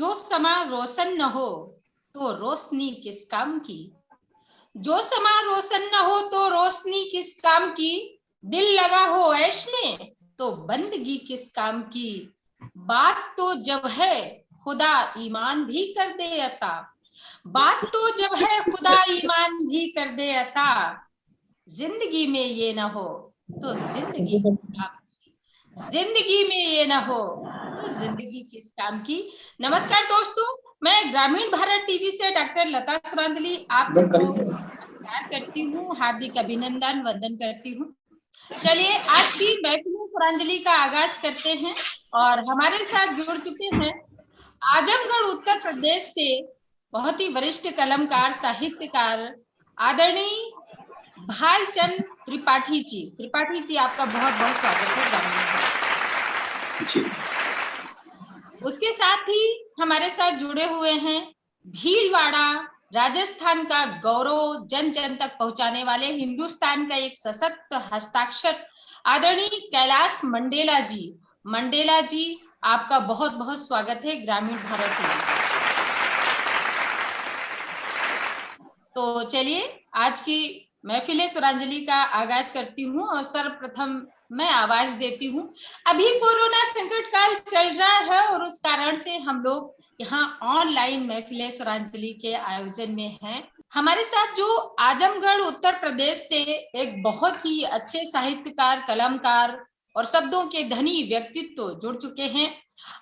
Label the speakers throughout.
Speaker 1: जो समा रोशन न हो तो रोशनी किस काम की। जो समा रोशन न हो तो रोशनी किस काम की। दिल लगा हो ऐश में तो बंदगी किस काम की। बात तो जब है खुदा ईमान भी कर दे अता। बात तो जब है खुदा ईमान भी कर दे अता। जिंदगी में ये ना हो तो जिंदगी किस काम की। जिंदगी में ये ना हो तो जिंदगी किस काम की। नमस्कार दोस्तों, मैं ग्रामीण भारत टीवी से डॉक्टर लता सुरांजली आप सबको नमस्कार करती हूँ, हार्दिक अभिनंदन वंदन करती हूँ। चलिए आज की महफिल सुरांजलि का आगाज करते हैं और हमारे साथ जुड़ चुके हैं आजमगढ़ उत्तर प्रदेश से बहुत ही वरिष्ठ कलमकार साहित्यकार आदरणीय भालचंद त्रिपाठी जी। त्रिपाठी जी आपका बहुत बहुत स्वागत है ग्रामीण। उसके साथ ही हमारे साथ जुड़े हुए हैं भीलवाड़ा राजस्थान का गौरव जन जन तक पहुंचाने वाले हिंदुस्तान का एक सशक्त हस्ताक्षर आदरणीय कैलाश मंडेला जी। मंडेला जी आपका बहुत बहुत स्वागत है ग्रामीण भारत में। तो चलिए आज की महफिल सुरांजलि का आगाज करती हूँ और सर्वप्रथम मैं आवाज देती हूँ। अभी कोरोना संकट काल चल रहा है और उस कारण से हम लोग यहाँ ऑनलाइन महफिल सुरांजलि के आयोजन में हैं। हमारे साथ जो आजमगढ़ उत्तर प्रदेश से एक बहुत ही अच्छे साहित्यकार कलमकार और शब्दों के धनी व्यक्तित्व जुड़ चुके हैं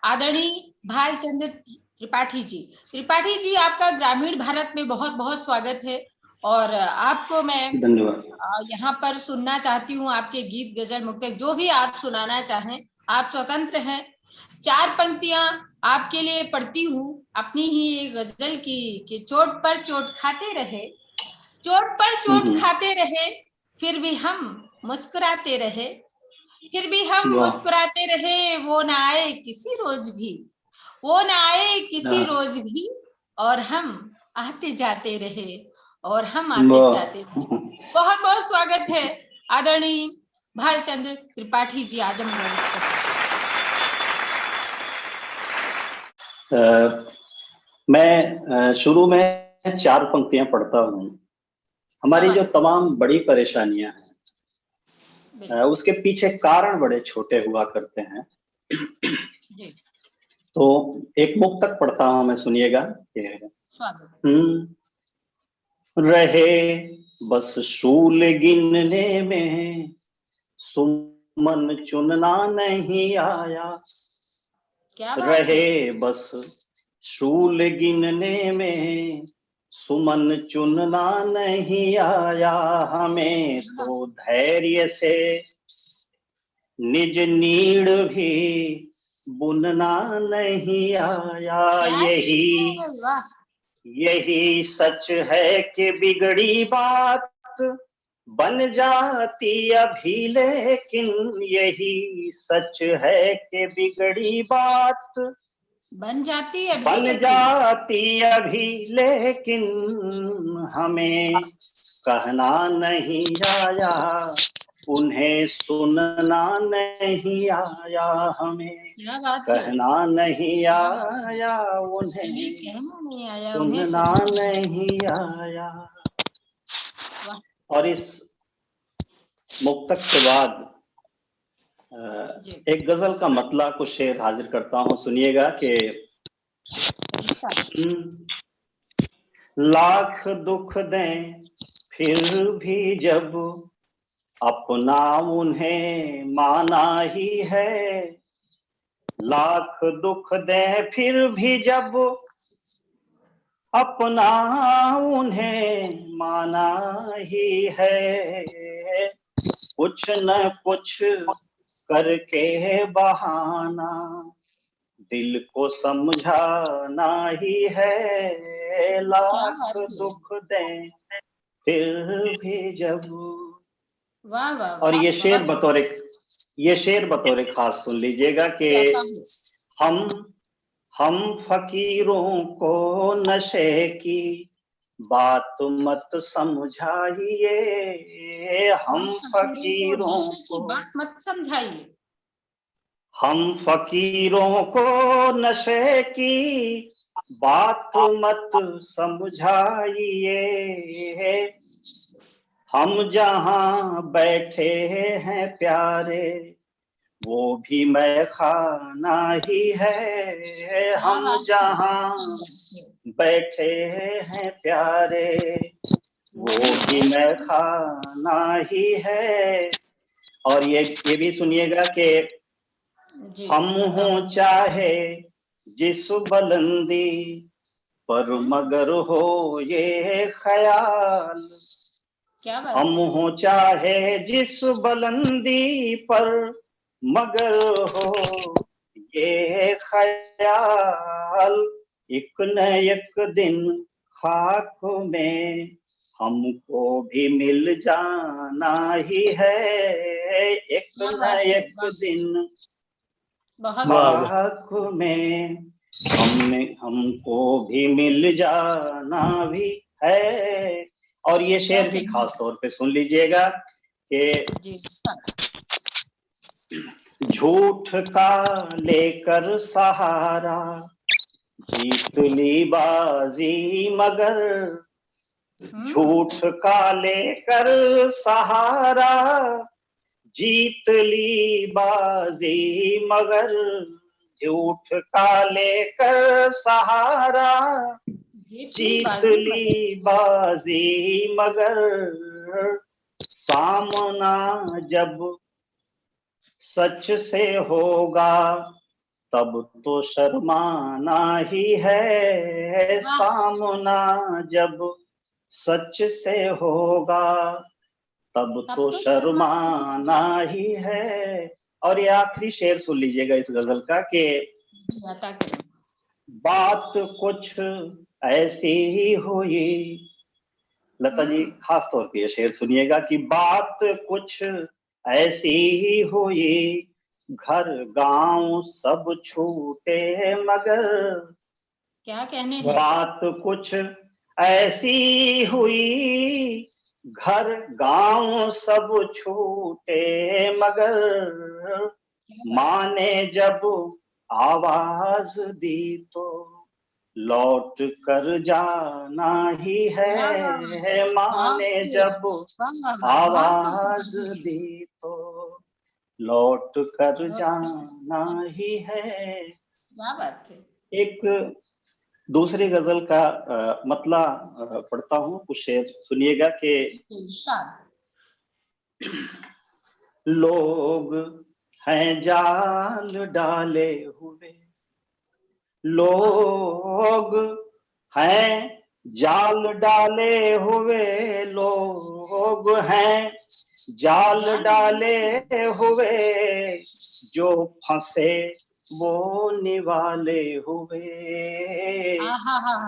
Speaker 1: आदरणीय भालचंद त्रिपाठी जी। त्रिपाठी जी आपका ग्रामीण भारत में बहुत बहुत स्वागत है और आपको मैं
Speaker 2: धन्यवाद
Speaker 1: यहाँ पर सुनना चाहती हूँ। आपके गीत गजल मुक्तक जो भी आप सुनाना चाहें आप स्वतंत्र हैं। 4 पंक्तियां आपके लिए पढ़ती हूँ अपनी ही गजल की कि चोट पर चोट खाते रहे, चोट पर चोट खाते रहे, फिर भी हम मुस्कुराते रहे, फिर भी हम मुस्कुराते रहे। वो ना आए किसी रोज भी, वो ना आए किसी रोज भी, और हम आते जाते रहे, और हम आते जाते रहे। बहुत बहुत स्वागत है आदरणीय भालचंद्र त्रिपाठी जी आजमगढ़।
Speaker 2: मैं शुरू में 4 पंक्तियां पढ़ता हूँ। हमारी जो तमाम बड़ी परेशानियां हैं उसके पीछे कारण बड़े छोटे हुआ करते हैं। तो एक मुक्तक पढ़ता हूँ मैं, सुनिएगा। रहे बस शूल गिनने में सुमन चुनना नहीं आया। रहे बस शूल गिनने में सुमन चुनना नहीं आया। हमें तो धैर्य से निज नीड़ भी बुनना नहीं आया। यही सच है कि बिगड़ी बात बन जाती अभी, लेकिन यही सच है कि बिगड़ी बात बन जाती अभी, लेकिन हमें कहना नहीं आया, उन्हें सुनना नहीं आया। हमें कहना नहीं आया, उन्हें सुनना नहीं आया। और इस मुक्तक के बाद एक गजल का मतला कुछ शेर हाजिर करता हूँ, सुनिएगा कि लाख दुख दें फिर भी जब अपना उन्हें माना ही है। लाख दुख दें फिर भी जब अपना उन्हें माना ही है। कुछ न कुछ करके बहाना दिल को समझाना ही है। लाख दुख दें फिर भी जब।
Speaker 1: वाह वाह।
Speaker 2: और ये शेर बतौर खास सुन लीजिएगा कि हम फकीरों को नशे की बात मत समझाइए। हम फकीरों को
Speaker 1: बात मत समझाइए।
Speaker 2: हम फकीरों को नशे की बात मत समझाइए, हम जहां बैठे हैं प्यारे वो भी मैं खाना ही है, हम जहां बैठे हैं प्यारे वो भी मैं खाना ही है। और ये भी सुनिएगा कि हम हों चाहे जिस बुलंदी पर मगर हो ये ख्याल,
Speaker 1: क्या बात
Speaker 2: हम हों चाहे जिस बुलंदी पर मगर हो ये ख्याल, एक न एक दिन खाक में हमको भी मिल जाना ही है, एक न एक दिन खाक में हमको भी मिल जाना भी है। और ये शेर भी खास तौर पे सुन लीजिएगा कि झूठ का लेकर सहारा जीत ली बाजी मगर, झूठ का लेकर सहारा जीत ली बाजी मगर, झूठ का लेकर सहारा जीत ली बाजी मगर, सामना जब सच से होगा तब तो शर्माना ही है, सामना जब सच से होगा तब तो शर्माना ही है। और ये आखिरी शेर सुन लीजिएगा इस गजल का कि बात कुछ ऐसी ही हुई, लता जी खास तौर पे ये शेर सुनिएगा कि बात कुछ ऐसी ही हुई, घर गांव सब छूटे मगर,
Speaker 1: क्या कहने
Speaker 2: बात कुछ ऐसी हुई, घर गांव सब छूटे मगर, माने जब आवाज दी तो लौट कर जाना ही है, माने जब आवाज दी तो लौट कर जाना ही है।
Speaker 1: क्या बात है।
Speaker 2: एक दूसरी गजल का मतला पढ़ता हूँ, कुछ शेर सुनिएगा कि लोग हैं जाल डाले हुए, लोग हैं जाल डाले हुए, लोग हैं जाल डाले हुए, जो फंसे वो निवाले हुए,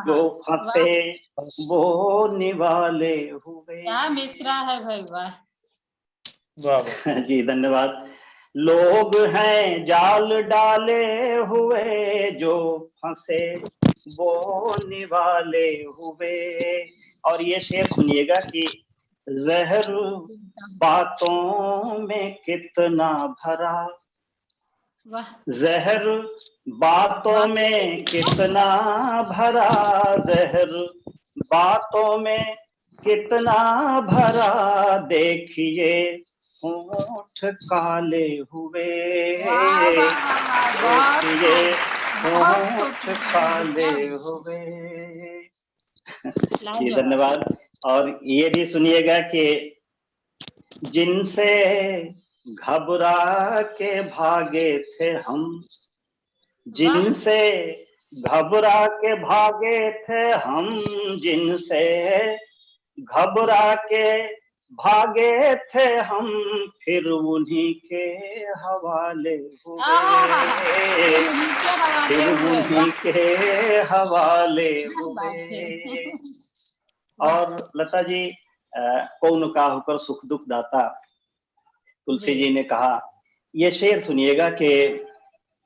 Speaker 2: जो फंसे वो निवाले हुए।
Speaker 1: क्या मिसरा है भाई, वाह
Speaker 2: जी धन्यवाद। लोग हैं जाल डाले हुए, जो फंसे वो निवाले हुए। और ये शेर सुनिएगा कि जहर बातों में कितना भरा, जहर बातों में कितना भरा, जहर बातों में कितना भरा, देखिए होंठ काले हुए, देखिए होंठ काले हुए। जी धन्यवाद। और ये भी सुनिएगा कि जिनसे घबरा के भागे थे हम, जिनसे घबरा के भागे थे हम, जिनसे घबरा के भागे थे हम, फिर उन्हीं के हवाले हुए, फिर उन्हीं के हवाले हुए। और लता जी कौन का होकर सुख दुख दाता, तुलसी जी ने कहा। ये शेर सुनिएगा कि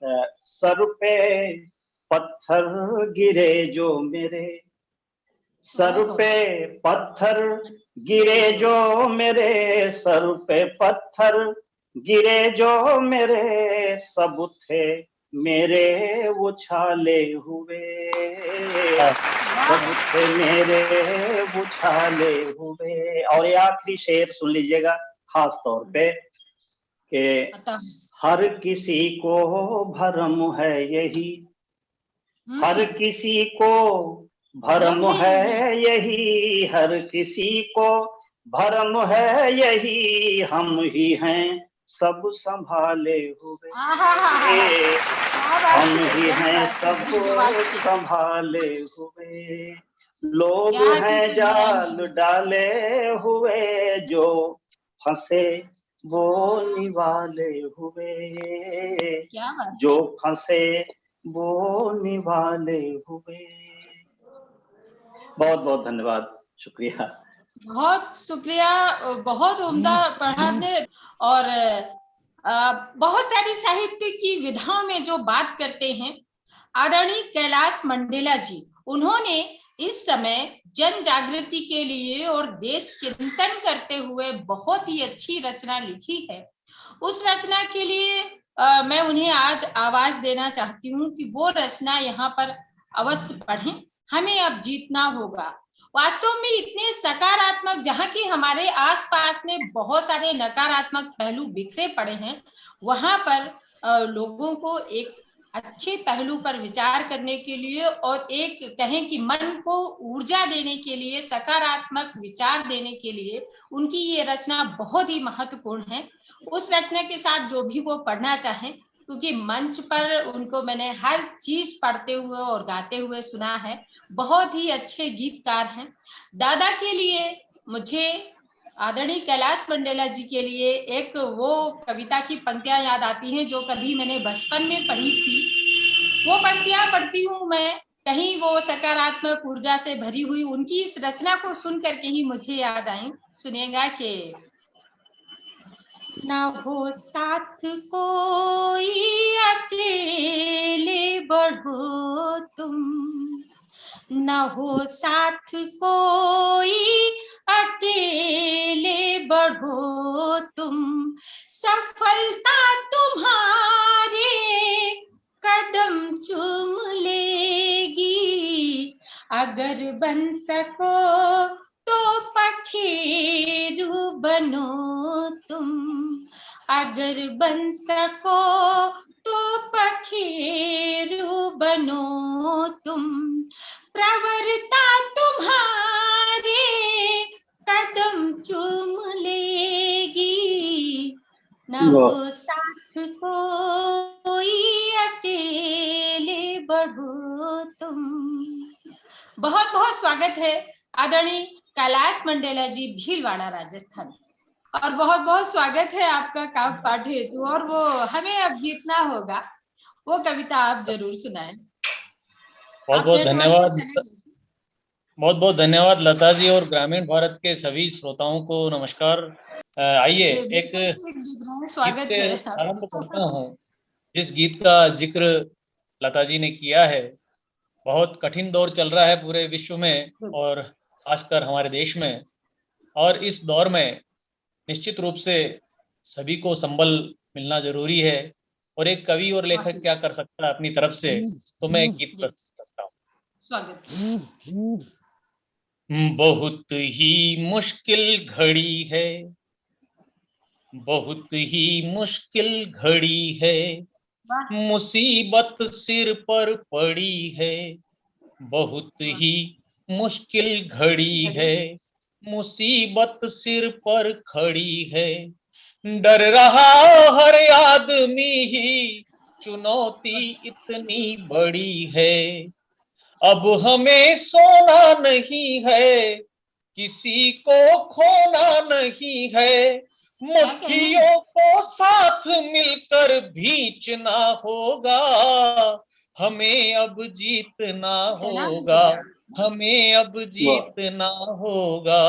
Speaker 2: सर पे पत्थर गिरे जो मेरे, सर पे पत्थर गिरे जो मेरे, सर पे पत्थर गिरे जो मेरे सब थे मेरे उछाले हुए, सब थे मेरे उछाले हुए। और ये आखिरी शेर सुन लीजिएगा खास तौर पे कि हर किसी को भरम है यही, हर किसी को भरम है यही, हर किसी को भरम है यही, हम ही हैं सब संभाले हुए, हम ही हैं सब संभाले हुए। लोग हैं जाल डाले हुए, जो फंसे वो निवाले हुए, जो फंसे वो निवाले हुए। बहुत बहुत धन्यवाद, शुक्रिया।
Speaker 1: बहुत शुक्रिया, बहुत उम्दा पढ़ा आपने। और बहुत सारी साहित्य की विधाओं में जो बात करते हैं आदरणीय कैलाश मंडेला जी, उन्होंने इस समय जन जागृति के लिए और देश चिंतन करते हुए बहुत ही अच्छी रचना लिखी है। उस रचना के लिए मैं उन्हें आज आवाज देना चाहती हूँ कि वो रचना यहाँ पर अवश्य पढ़ें। हमें अब जीतना होगा। वास्तव में इतने सकारात्मक, जहाँ की हमारे आसपास में बहुत सारे नकारात्मक पहलू बिखरे पड़े हैं, वहां पर लोगों को एक अच्छे पहलू पर विचार करने के लिए और एक कहें कि मन को ऊर्जा देने के लिए, सकारात्मक विचार देने के लिए उनकी ये रचना बहुत ही महत्वपूर्ण है। उस रचना के साथ जो भी वो पढ़ना चाहें, क्योंकि मंच पर उनको मैंने हर चीज पढ़ते हुए और गाते हुए सुना है। बहुत ही अच्छे गीतकार हैं। दादा के लिए मुझे आदरणीय कैलाश मंडेला जी के लिए एक वो कविता की पंक्तियां याद आती हैं जो कभी मैंने बचपन में पढ़ी थी। वो पंक्तियां पढ़ती हूँ मैं, कहीं वो सकारात्मक ऊर्जा से भरी हुई, उनकी इस रचना को सुन करके ही मुझे याद आई। सुनिएगा कि ना हो साथ कोई अकेले बढ़ो तुम, न हो साथ कोई अकेले बढ़ो तुम, सफलता तुम्हारे कदम चूम लेगी, अगर बन सको तो पखेरु बनो तुम, अगर बन सको तो पखेरु बनो तुम, प्रवरता तुम्हारे कदम चूम लेगी, न हो साथ कोई अकेले बढ़ो तुम। बहुत बहुत स्वागत है आदरणीय कैलाश मंडेला जी, भीलवाड़ा राजस्थान से। और बहुत बहुत स्वागत है आपका काव्य पाठ हेतु। और वो हमें अब जीतना होगा, वो कविता आप जरूर सुनाएं।
Speaker 3: बहुत बहुत धन्यवाद, बहुत बहुत धन्यवाद लता जी और ग्रामीण भारत के सभी श्रोताओं को नमस्कार। आइए एक
Speaker 1: स्वागत है,
Speaker 3: आरंभ करता हूँ। जिस गीत का जिक्र लता जी ने किया है, बहुत कठिन दौर चल रहा है पूरे विश्व में और खासकर हमारे देश में, और इस दौर में निश्चित रूप से सभी को संबल मिलना जरूरी है। और एक कवि और लेखक क्या कर सकता है अपनी तरफ से, तो मैं एक गीत प्रस्तुत करता हूँ।
Speaker 1: स्वागत।
Speaker 3: बहुत ही मुश्किल घड़ी है, बहुत ही मुश्किल घड़ी है, मुसीबत सिर पर पड़ी है, बहुत ही मुश्किल घड़ी है, मुसीबत सिर पर खड़ी है, डर रहा हर आदमी ही, चुनौती इतनी बड़ी है, अब हमें सोना नहीं है, किसी को खोना नहीं है, मुट्ठियों को साथ मिलकर भींचना होगा, हमें अब जीतना होगा, हमें अब जीतना होगा।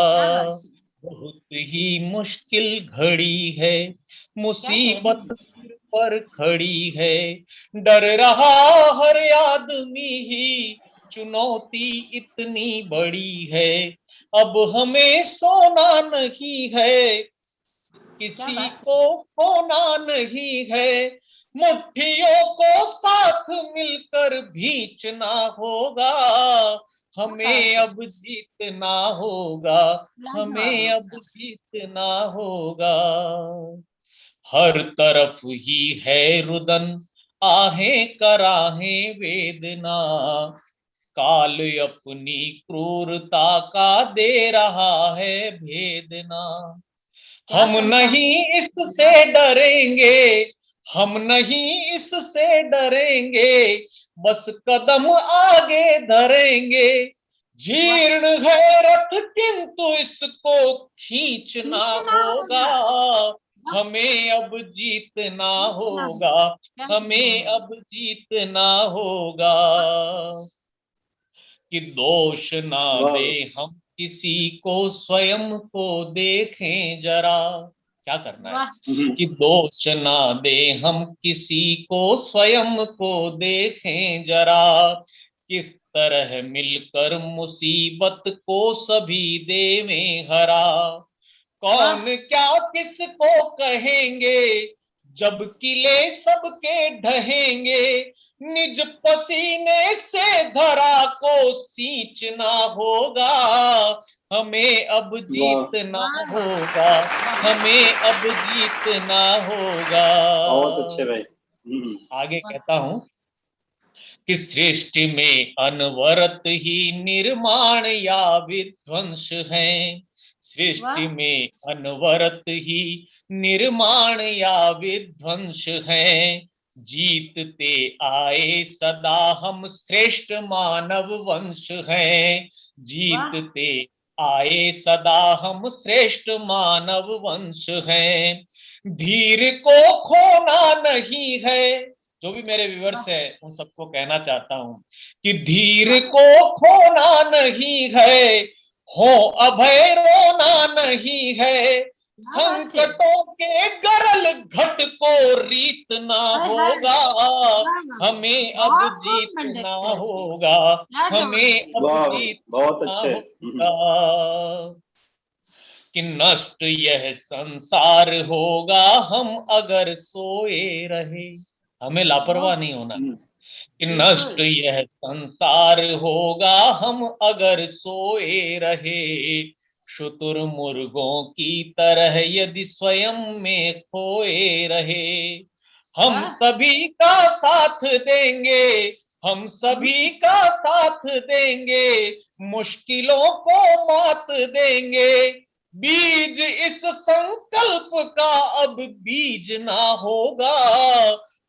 Speaker 3: बहुत ही मुश्किल घड़ी है, मुसीबत सिर पर खड़ी है, डर रहा हर आदमी ही, चुनौती इतनी बड़ी है, अब हमें सोना नहीं है, किसी को खोना नहीं है, मुट्ठियों को साथ मिलकर भींचना होगा, हमें अब जीतना होगा, हमें अब जीतना होगा। हर तरफ ही है रुदन, आहें कराहें वेदना, काल अपनी क्रूरता का दे रहा है भेदना। हम नहीं इससे डरेंगे, हम नहीं इससे डरेंगे, बस कदम आगे धरेंगे। जीर्ण है रथ किंतु इसको खींचना होगा, हमें अब जीतना होगा, हमें अब जीतना होगा। कि दोष ना दे हम किसी को, स्वयं को देखें जरा। क्या करना है कि दोष ना दे हम किसी को, स्वयं को देखें जरा। किस तरह मिलकर मुसीबत को सभी देवें हरा। कौन क्या किसको कहेंगे, जब किले सबके ढहेंगे। निज पसीने से धरा को सींचना होगा, हमें अब जीतना होगा, हमें अब जीतना होगा।
Speaker 2: बहुत अच्छे भाई।
Speaker 3: आगे कहता हूं कि सृष्टि में अनवरत ही निर्माण या विध्वंस है। सृष्टि में अनवरत ही निर्माण या विध्वंस है। जीतते आए सदा हम श्रेष्ठ मानव वंश हैं। जीतते आए सदा हम श्रेष्ठ मानव वंश हैं। धीर को खोना नहीं है। जो भी मेरे व्यूअर्स है उन सबको कहना चाहता हूं कि धीर को खोना नहीं है, हो अभय रोना नहीं है। संकटों के गरल घट को रीतना होगा, हमें अब जीतना होगा, हमें अब जीतना होगा। कि नष्ट यह संसार होगा हम अगर सोए रहे। हमें लापरवाह नहीं होना कि नष्ट यह संसार होगा हम अगर सोए रहे। शुतुरमुर्गों की तरह यदि स्वयं में खोए रहे। हम सभी का साथ देंगे, हम सभी का साथ देंगे, मुश्किलों को मात देंगे। बीज इस संकल्प का अब बीजना होगा,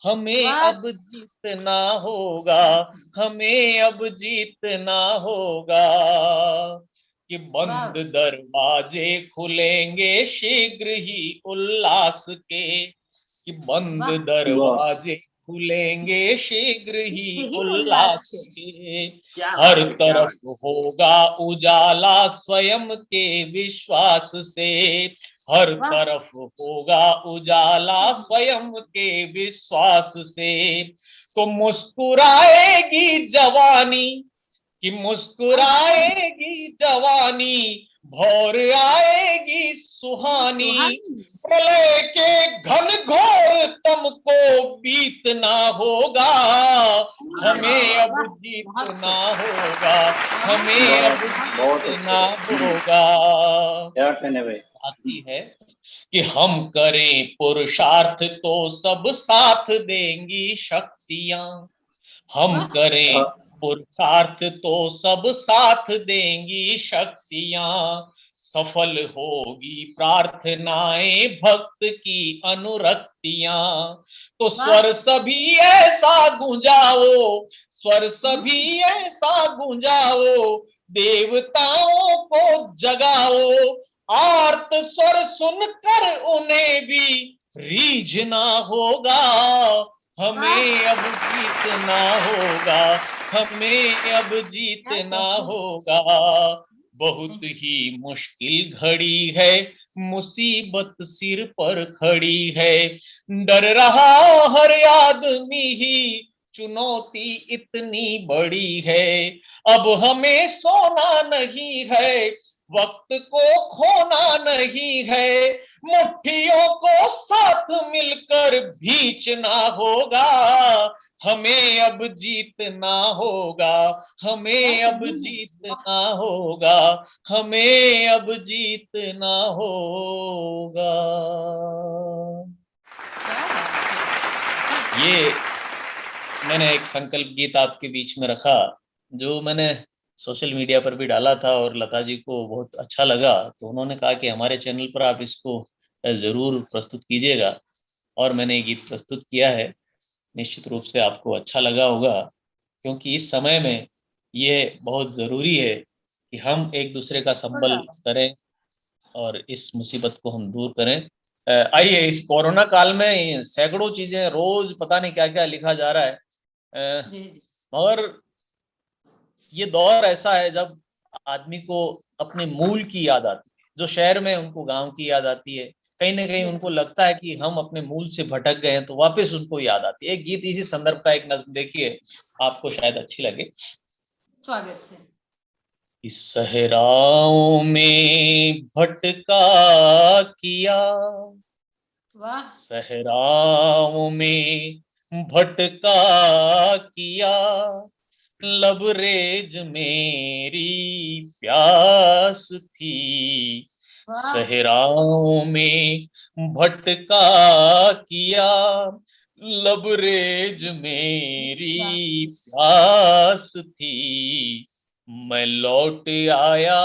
Speaker 3: हमें अब जीतना होगा, हमें अब जीतना होगा। कि बंद दरवाजे खुलेंगे शीघ्र ही उल्लास के। कि बंद दरवाजे खुलेंगे शीघ्र ही उल्लास के। हर तरफ होगा उजाला स्वयं के विश्वास से। हर तरफ होगा उजाला स्वयं के विश्वास से। तो मुस्कुराएगी जवानी, कि मुस्कुराएगी जवानी, भौर आएगी सुहानी। प्रलय के घन घोर तुमको बीतना होगा, हमें अब जीतना होगा, हमें अब जीतना होगा। आती है कि हम करें पुरुषार्थ तो सब साथ देंगी शक्तियां। हम करें पुरुषार्थ तो सब साथ देंगी शक्तियां। सफल होगी प्रार्थनाएं भक्त की अनुरक्तियां। तो स्वर सभी ऐसा गुंजाओ, स्वर सभी ऐसा गुंजाओ, देवताओं को जगाओ। आर्त स्वर सुनकर उन्हें भी रीझना होगा, हमें अब जीतना होगा, हमें अब जीतना होगा। बहुत ही मुश्किल घड़ी है, मुसीबत सिर पर खड़ी है। डर रहा हर आदमी ही, चुनौती इतनी बड़ी है। अब हमें सोना नहीं है, वक्त को खोना नहीं है, मुट्ठियों को साथ मिलकर भींचना होगा, हमें अब जीतना होगा, हमें अब जीतना होगा, हमें अब जीतना होगा। ये मैंने एक संकल्प गीत आपके बीच में रखा, जो मैंने सोशल मीडिया पर भी डाला था और लता जी को बहुत अच्छा लगा, तो उन्होंने कहा कि हमारे चैनल पर आप इसको जरूर प्रस्तुत कीजिएगा, और मैंने ये गीत प्रस्तुत किया है। निश्चित रूप से आपको अच्छा लगा होगा, क्योंकि इस समय में ये बहुत ज़रूरी है कि हम एक दूसरे का संबल करें और इस मुसीबत को हम दूर करें। आइए, इस कोरोना काल में सैकड़ों चीजें रोज पता नहीं क्या क्या लिखा जा रहा है, मगर ये दौर ऐसा है जब आदमी को अपने मूल की याद आती है, जो शहर में उनको गांव की याद आती है, कहीं ना कहीं उनको लगता है कि हम अपने मूल से भटक गए हैं, तो वापस उनको याद आती है। एक गीत इसी संदर्भ का, एक नज़्म देखिए, आपको शायद अच्छी लगे।
Speaker 1: स्वागत है।
Speaker 3: इस सहराओं में भटका किया,
Speaker 1: वाह,
Speaker 3: सहराओं में भटका किया, लबरेज मेरी प्यास थी, सहराओं में भटका किया, लबरेज मेरी प्यास थी, मैं लौट आया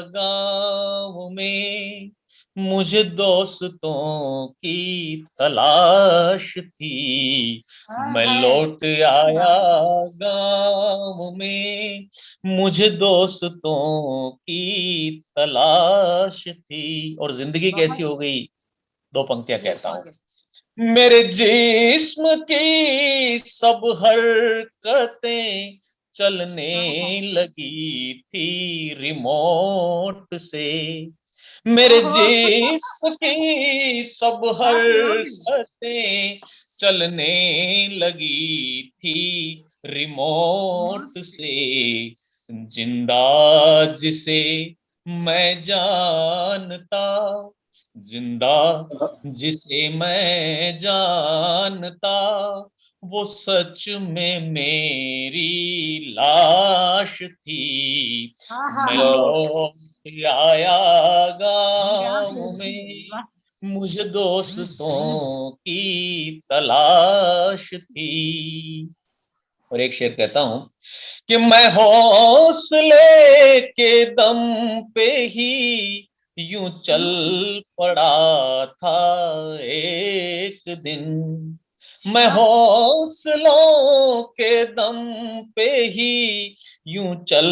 Speaker 3: गाँव में, मुझे दोस्तों की तलाश थी, मैं लौट आया गाँव में, मुझे दोस्तों की तलाश थी। और जिंदगी कैसी हो गई, दो पंक्तियां कहता हूँ। मेरे जिस्म की सब हरकतें चलने लगी थी रिमोट से, मेरे जिस्म की सब हरकतें चलने लगी थी रिमोट से, जिंदा जिसे मैं जानता, जिंदा जिसे मैं जानता, वो सच में मेरी लाश थी, मैं लौट आया गाँव में, मुझे दोस्तों की तलाश थी। और एक शेर कहता हूं कि मैं हौसले के दम पे ही यूं चल पड़ा था एक दिन, मैं हौसलों के दम पे ही यूं चल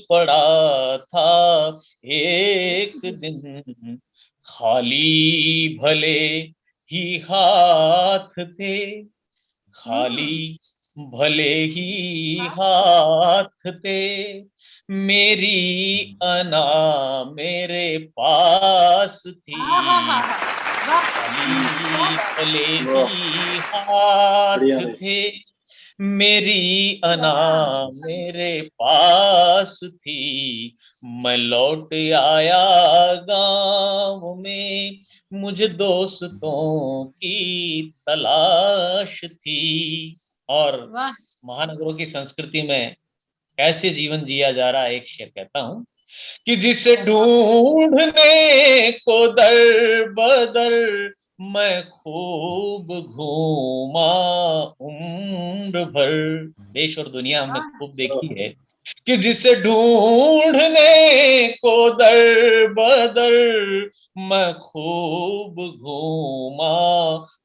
Speaker 3: पड़ा था एक दिन, खाली भले ही हाथ थे, खाली भले ही हाथ थे, मेरी अना मेरे पास थी, खाली भले ही हाथ थे, मेरी अना मेरे पास थी, मैं लौट आया गाँव में, मुझे दोस्तों की तलाश थी। और महानगरों की संस्कृति में कैसे जीवन जिया जा रहा है, एक शेर कहता हूं कि जिसे ढूंढने को दर बदर मैं खूब घूमा उम्र भर, देश और दुनिया हमने खूब देखी है, कि जिसे ढूंढने को दर बदर मैं खूब घूमा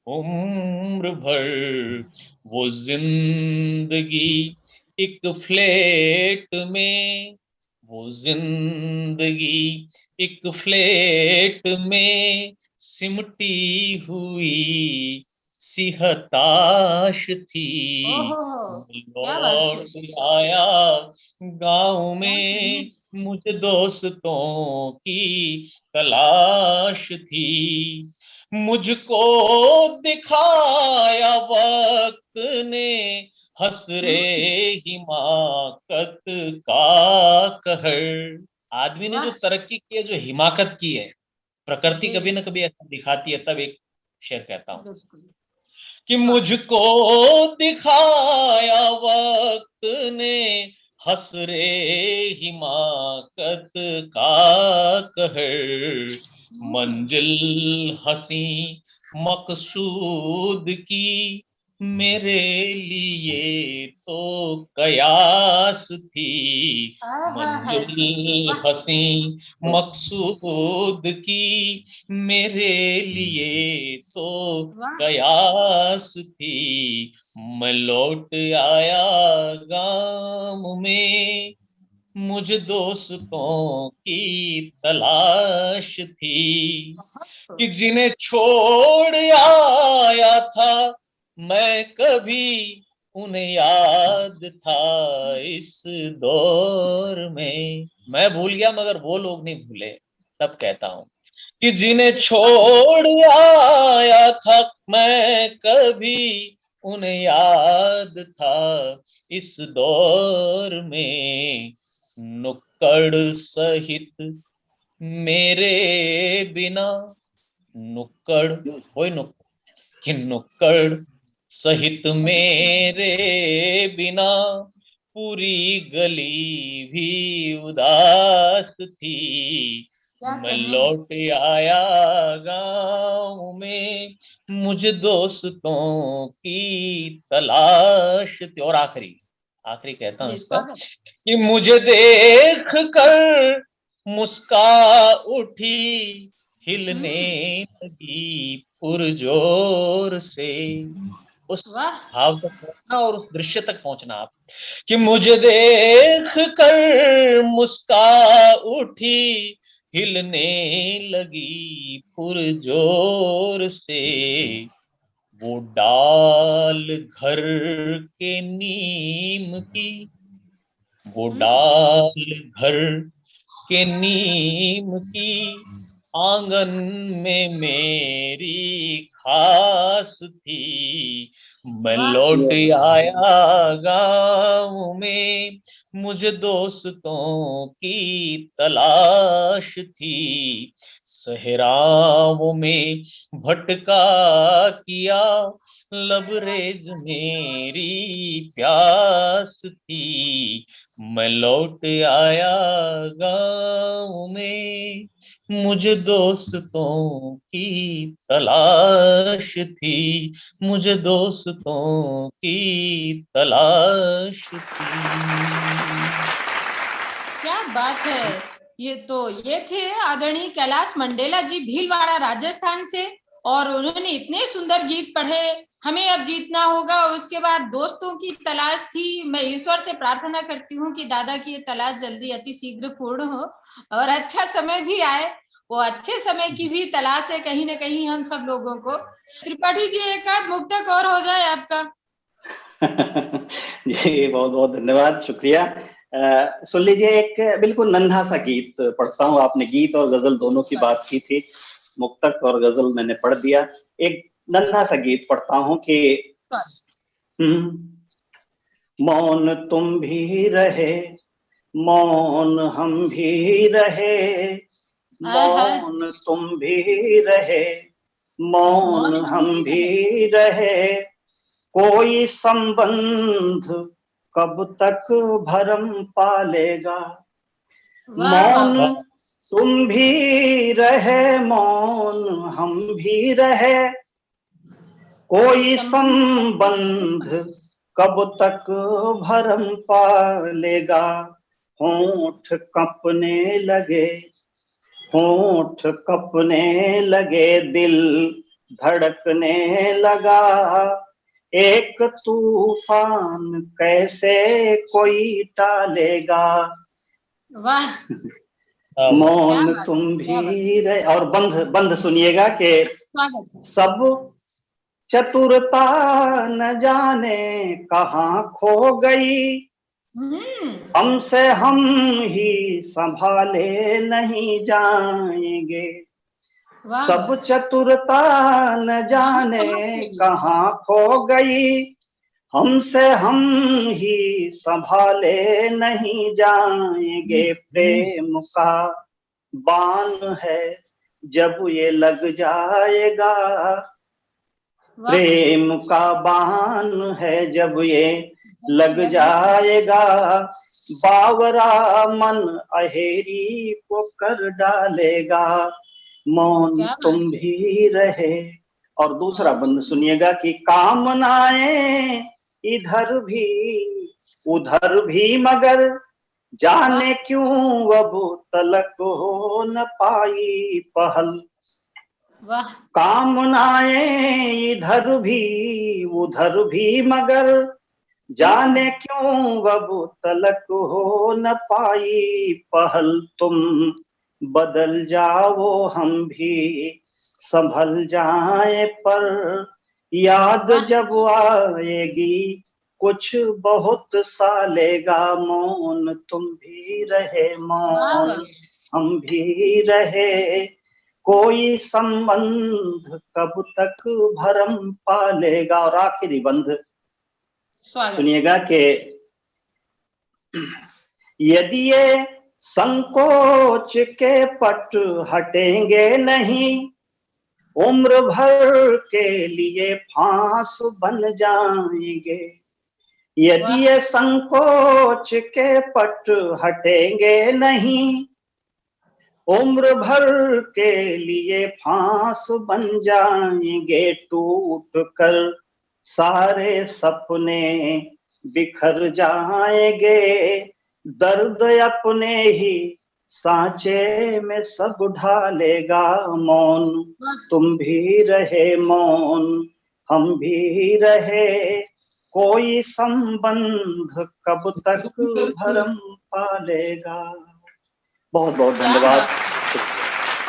Speaker 3: उम्र भर, वो जिंदगी एक फ्लैट में, वो जिंदगी एक फ्लैट में सिमटी हुई सी हताश थी, लौट आया गाँव में, मुझे दोस्तों की तलाश थी, मुझको दिखाया वक्त ने हसरे हिमाकत का कहर, आदमी ने जो
Speaker 1: वाह
Speaker 3: तरक्की की है, जो हिमाकत की है, प्रकृति
Speaker 1: जी
Speaker 3: कभी ना कभी ऐसा दिखाती है। तब एक शेर कहता हूँ
Speaker 1: बिल्कुल
Speaker 3: कि
Speaker 1: वाह
Speaker 3: मुझको दिखाया वक्त ने हसरे हिमाकत का कहर, मंजिल हसी मकसूद की मेरे लिए तो कयास थी,
Speaker 1: आहा है
Speaker 3: मंजिल
Speaker 1: वाह
Speaker 3: हसी मकसूद की मेरे लिए तो
Speaker 1: वाह
Speaker 3: कयास थी, मैं लौट आया गांव में मुझ दोस्तों की तलाश थी, कि जिन्हें छोड़ आया था मैं कभी उन्हें याद था इस दौर में, मैं भूल गया मगर वो लोग नहीं भूले। तब कहता हूँ कि जिन्हें छोड़ आया था मैं कभी उन्हें याद था इस दौर में, नुक्कड़ सहित मेरे बिना, नुक्कड़ कोई नुक्कड़ कि नुक्कड़ सहित मेरे बिना पूरी गली भी उदास थी,
Speaker 1: क्या
Speaker 3: मैं
Speaker 1: कहें
Speaker 3: लौट आया गांव में मुझे दोस्तों की तलाश थी। और आखिरी आखिरी कहता हूँ
Speaker 1: जी
Speaker 3: इसका
Speaker 1: स्वागत
Speaker 3: कि मुझे देख कर मुस्का उठी हिलने लगी पुरजोर से। उस
Speaker 1: वाह
Speaker 3: भाव तक पहुंचना और उस दृश्य तक पहुंचना आप, कि मुझे देख कर मुस्का उठी हिलने लगी पुरजोर से, वो डाल घर के नीम की, वो डाल घर के नीम की आंगन में मेरी खास थी, मैं
Speaker 1: वाह
Speaker 3: लौट आया गांव में मुझे दोस्तों की तलाश थी, सहराओं में भटका किया लबरेज मेरी प्यास थी, मैं लौट आया गांव में मुझे दोस्तों की तलाश थी, मुझे दोस्तों की तलाश थी।
Speaker 1: क्या बात है ये थे आदरणीय कैलाश मंडेला जी भीलवाड़ा राजस्थान से और उन्होंने इतने सुंदर गीत पढ़े। हमें अब जीतना होगा उसके बाद दोस्तों की तलाश थी। मैं ईश्वर से प्रार्थना करती हूँ कि दादा की ये तलाश जल्दी अति शीघ्र पूर्ण हो और अच्छा समय भी आए। वो अच्छे समय की भी तलाश है कहीं ना कहीं हम सब लोगों को। त्रिपाठी जी एक आध मुक्तक और हो जाए आपका।
Speaker 2: जी बहुत बहुत धन्यवाद, शुक्रिया। सुन लीजिए, एक बिल्कुल नन्हा सा गीत पढ़ता हूँ। आपने गीत और गजल दोनों की बात की थी, मुक्तक और गजल मैंने पढ़ दिया। एक नन्हा सा गीत पढ़ता हूँ कि मौन तुम भी रहे, मौन हम भी रहे, मौन तुम भी रहे, मौन हम भी रहे, कोई संबंध कब तक भरम पालेगा। मौन तुम भी रहे, मौन हम भी रहे, कोई संबंध कब तक भरम पालेगा। होंठ कपने लगे, होंठ कपने लगे, दिल धड़कने लगा, एक तूफान कैसे कोई टालेगा।
Speaker 1: वाह
Speaker 2: मौन तुम भी रहे। और बंध बंध सुनिएगा कि सब चतुरता न जाने कहाँ खो गई, हमसे हम ही संभाले नहीं जाएंगे। सब चतुरता न जाने कहाँ खो गई, हमसे हम ही संभाले नहीं जाएंगे, प्रेम का बाण है जब ये लग जाएगा, प्रेम का बाण है जब ये लग जाएगा, बावरा मन अहेरी को कर डालेगा, मौन तुम भी रहे। और दूसरा बंद सुनिएगा कि कामनाएं इधर भी उधर भी, मगर जाने क्यों अब तलक हो न पाई पहल। कामनाएं इधर भी उधर भी, मगर जाने क्यों अब तलक हो न पाई पहल। तुम बदल जाओ हम भी संभल जाए, पर याद जब आएगी कुछ बहुत सालेगा, मौन तुम भी रहे, मौन हम भी रहे, कोई संबंध कब तक भरम पालेगा। और आखिरी बंध सुनिएगा कि यदि ये संकोच के पट हटेंगे नहीं, उम्र भर के लिए फांस बन जाएंगे। यदि ये संकोच के पट हटेंगे नहीं, उम्र भर के लिए फांस बन जाएंगे, टूट कर सारे सपने बिखर जाएंगे, दर्द अपने ही सांचे में सब ढालेगा, मौन तुम भी रहे, मौन हम भी रहे, कोई संबंध कब तक भरम पालेगा। बहुत बहुत धन्यवाद।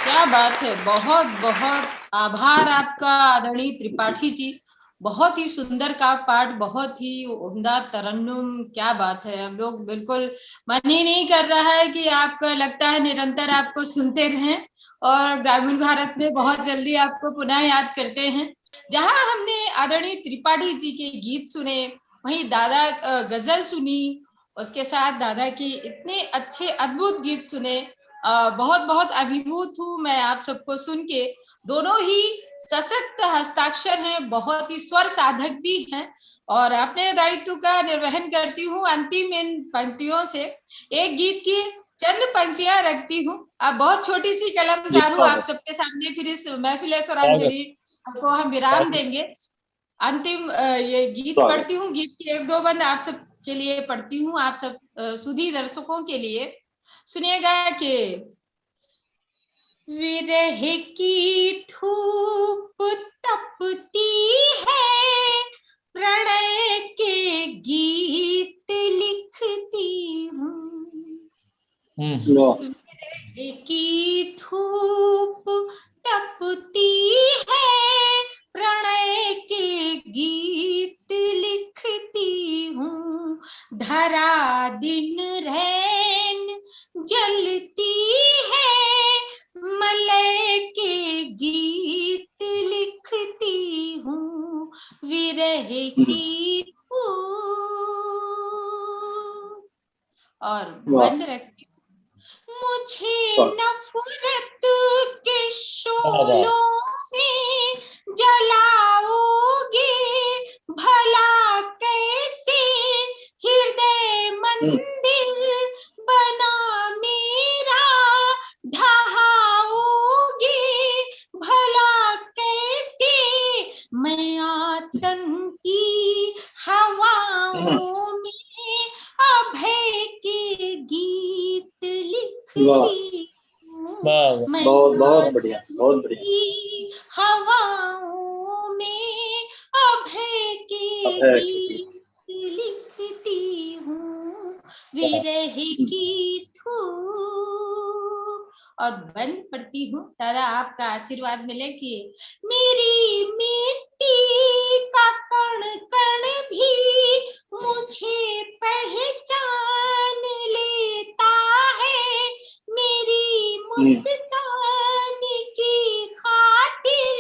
Speaker 1: क्या बात है, बहुत बहुत आभार आपका आदरणीय त्रिपाठी जी। बहुत ही सुंदर का पाठ, बहुत ही उम्दा तरन्नुम, क्या बात है। हम लोग बिल्कुल मन ही नहीं कर रहा है कि आपका लगता है निरंतर आपको सुनते रहें, और ग्रामीण भारत में बहुत जल्दी आपको पुनः याद करते हैं। जहां हमने आदरणीय त्रिपाठी जी के गीत सुने, वहीं दादा गजल सुनी, उसके साथ दादा की इतने अच्छे अद्भुत गीत सुने। बहुत बहुत अभिभूत हूँ मैं आप सबको सुन के। दोनों ही सशक्त हस्ताक्षर हैं, बहुत ही स्वर साधक भी हैं, और अपने दायित्व का निर्वहन करती हूँ। अंतिम इन पंक्तियों से एक गीत की चंद पंक्तियां रखती हूँ। अब बहुत छोटी सी कलमकार हूँ आप सबके सामने, फिर इस महफिल स्वरांजलि को हम विराम देंगे। अंतिम ये गीत पढ़ती हूँ, गीत की एक दो बंद आप सब के लिए पढ़ती हूँ, आप सब सुधी दर्शकों के लिए। सुनिएगा कि विरह की धूप तपती है, प्रणय के गीत लिखती हूँ, विरह की धूप तपती है, प्रणय के गीत लिखती हूँ, धरा दिन रैन जलती है, मलय के गीत लिखती हूँ, विरह की और बंद रखती हूँ। मुझे नफरत के शोलों में जलाओगे, भला कैसे हृदय मंदिर बना मेरा ढहाओगे, भला कैसे मैं आतंकी हवाओं में अभय के गीत लिखती हूँ, मैं
Speaker 2: बहुत बढ़िया, बहुत बढ़िया।
Speaker 1: हवाओं में अभय के गीत लिखती हूँ, विरह की धूप। और बंद पढ़ती हूँ, दादा आपका आशीर्वाद मिले कि मेरी मिट्टी का कण कण भी मुझे पहचान लेता है, मेरी मुस्कान की खातिर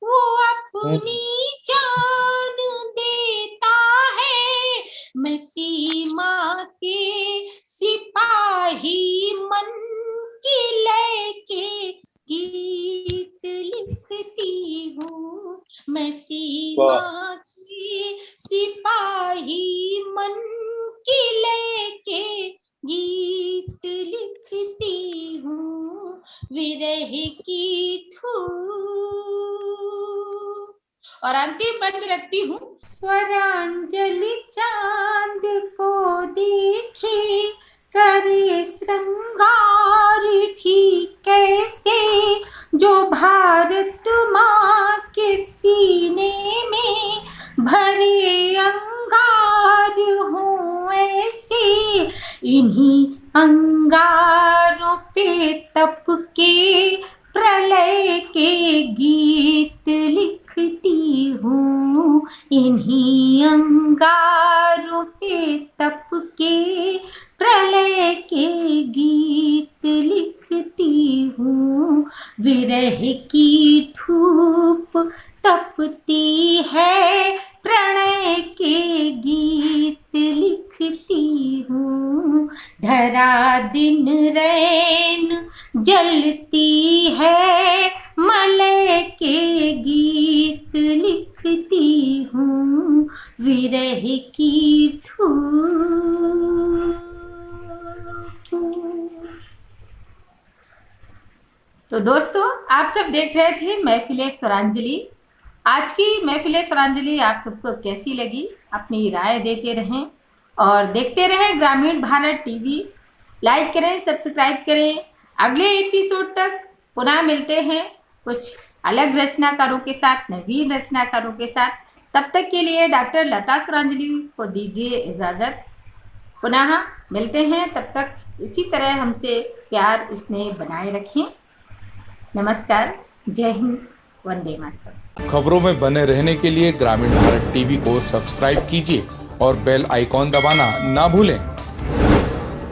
Speaker 1: वो अपनी जान देता है, माँ के सिपाही मन की लेके गीत लिखती हूँ विरह की धूप। और अंतिम बंद रखती हूँ। स्वरांजलि चांद को देखे करे श्रृंगार भी कैसे, जो भारत माँ के सीने में भरे अंगार हों ऐसे। इन्हीं अंगारों पे तप के प्रलय के गीत लिखती हूँ। इन्हीं अंगारों पे तप के प्रलय के गीत लिखती हूँ। विरह की धूप तपती है, प्रणय के गीत लिखती हूँ। धरा दिन रैन जलती है, मलय के गीत लिखती हूँ विरह की धूप। तो दोस्तों, आप सब देख रहे थे महफिले स्वरांजलि। आज की महफिले स्वरांजलि आप सबको कैसी लगी, अपनी राय देते रहें और देखते रहें ग्रामीण भारत टीवी। लाइक करें, सब्सक्राइब करें। अगले एपिसोड तक पुनः मिलते हैं कुछ अलग रचनाकारों के साथ, नवीन रचनाकारों के साथ। तब तक के लिए डॉक्टर लता स्वरांजलि को दीजिए इजाज़त। पुनः मिलते हैं, तब तक इसी तरह हमसे प्यार स्नेह बनाए रखें। नमस्कार, जय हिंद, वंदे मातरम।
Speaker 4: खबरों में बने रहने के लिए ग्रामीण भारत टीवी को सब्सक्राइब कीजिए और बेल आइकॉन दबाना ना भूलें।